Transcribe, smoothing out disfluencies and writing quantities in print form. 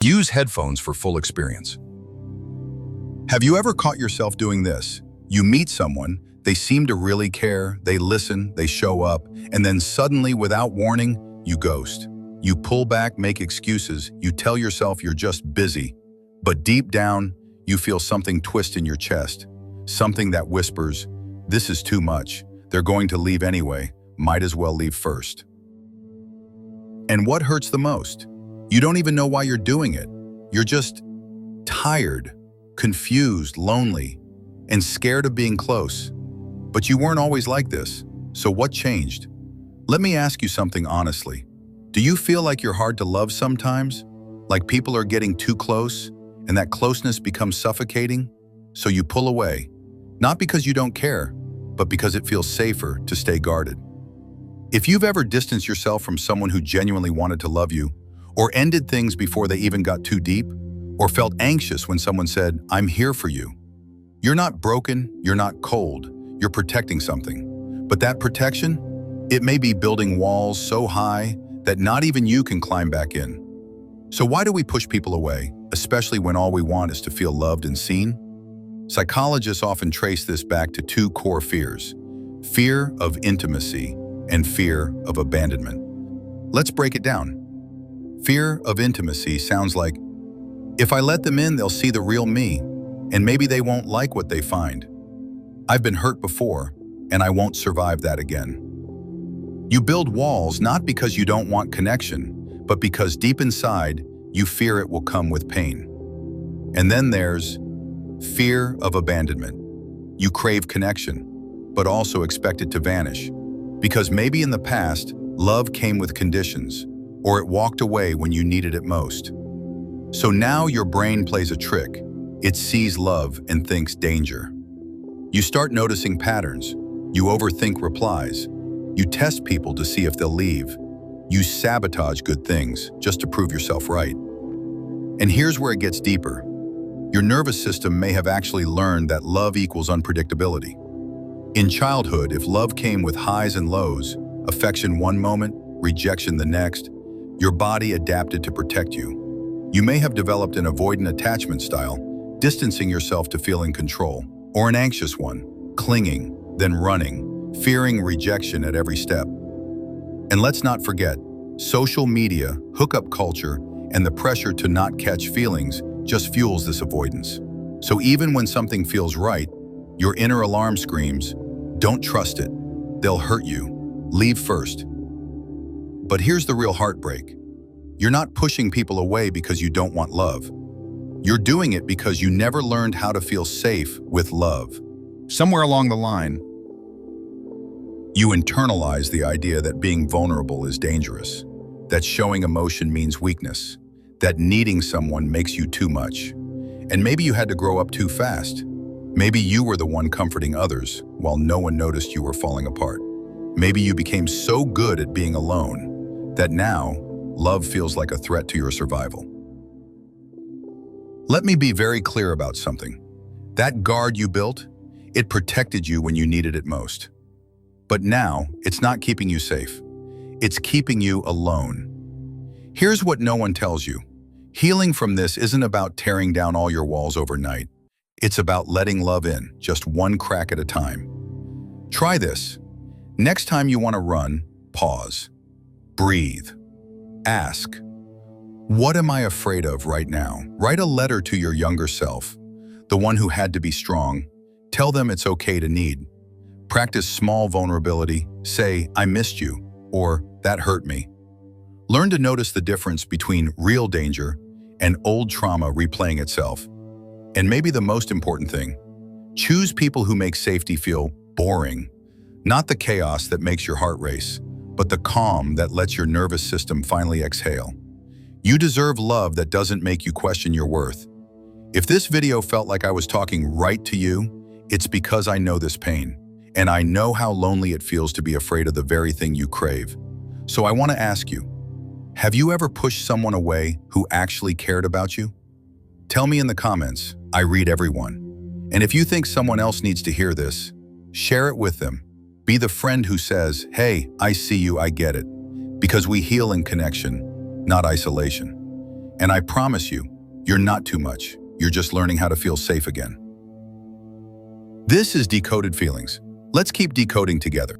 Use headphones for full experience. Have you ever caught yourself doing this? You meet someone, they seem to really care, they listen, they show up, and then suddenly, without warning, you ghost. You pull back, make excuses, you tell yourself you're just busy. But deep down, you feel something twist in your chest, something that whispers, "This is too much. They're going to leave anyway. Might as well leave first." And what hurts the most? You don't even know why you're doing it. You're just tired, confused, lonely, and scared of being close. But you weren't always like this. So what changed? Let me ask you something honestly. Do you feel like you're hard to love sometimes? Like people are getting too close, and that closeness becomes suffocating? So you pull away, not because you don't care, but because it feels safer to stay guarded. If you've ever distanced yourself from someone who genuinely wanted to love you, or ended things before they even got too deep, or felt anxious when someone said, "I'm here for you," you're not broken, you're not cold, you're protecting something. But that protection, it may be building walls so high that not even you can climb back in. So why do we push people away, especially when all we want is to feel loved and seen? Psychologists often trace this back to two core fears: fear of intimacy and fear of abandonment. Let's break it down. Fear of intimacy sounds like, if I let them in, they'll see the real me, and maybe they won't like what they find. I've been hurt before, and I won't survive that again. You build walls not because you don't want connection, but because deep inside, you fear it will come with pain. And then there's fear of abandonment. You crave connection, but also expect it to vanish. Because maybe in the past, love came with conditions, or it walked away when you needed it most. So now your brain plays a trick. It sees love and thinks danger. You start noticing patterns. You overthink replies. You test people to see if they'll leave. You sabotage good things just to prove yourself right. And here's where it gets deeper. Your nervous system may have actually learned that love equals unpredictability. In childhood, if love came with highs and lows, affection one moment, rejection the next, your body adapted to protect you. You may have developed an avoidant attachment style, distancing yourself to feel in control, or an anxious one, clinging, then running, fearing rejection at every step. And let's not forget, social media, hookup culture, and the pressure to not catch feelings just fuels this avoidance. So even when something feels right, your inner alarm screams, "Don't trust it. They'll hurt you. Leave first." But here's the real heartbreak. You're not pushing people away because you don't want love. You're doing it because you never learned how to feel safe with love. Somewhere along the line, you internalize the idea that being vulnerable is dangerous, that showing emotion means weakness, that needing someone makes you too much. And maybe you had to grow up too fast. Maybe you were the one comforting others while no one noticed you were falling apart. Maybe you became so good at being alone that now love feels like a threat to your survival. Let me be very clear about something. That guard you built, it protected you when you needed it most. But now, it's not keeping you safe. It's keeping you alone. Here's what no one tells you. Healing from this isn't about tearing down all your walls overnight. It's about letting love in, just one crack at a time. Try this. Next time you want to run, pause. Breathe. Ask, what am I afraid of right now? Write a letter to your younger self, the one who had to be strong. Tell them it's okay to need. Practice small vulnerability. Say, "I missed you," or "That hurt me." Learn to notice the difference between real danger and old trauma replaying itself. And maybe the most important thing, choose people who make safety feel boring, not the chaos that makes your heart race, but the calm that lets your nervous system finally exhale. You deserve love that doesn't make you question your worth. If this video felt like I was talking right to you, it's because I know this pain, and I know how lonely it feels to be afraid of the very thing you crave. So I want to ask you, have you ever pushed someone away who actually cared about you? Tell me in the comments. I read everyone. And if you think someone else needs to hear this, share it with them. Be the friend who says, "Hey, I see you, I get it." Because we heal in connection, not isolation. And I promise you, you're not too much. You're just learning how to feel safe again. This is Decoded Feelings. Let's keep decoding together.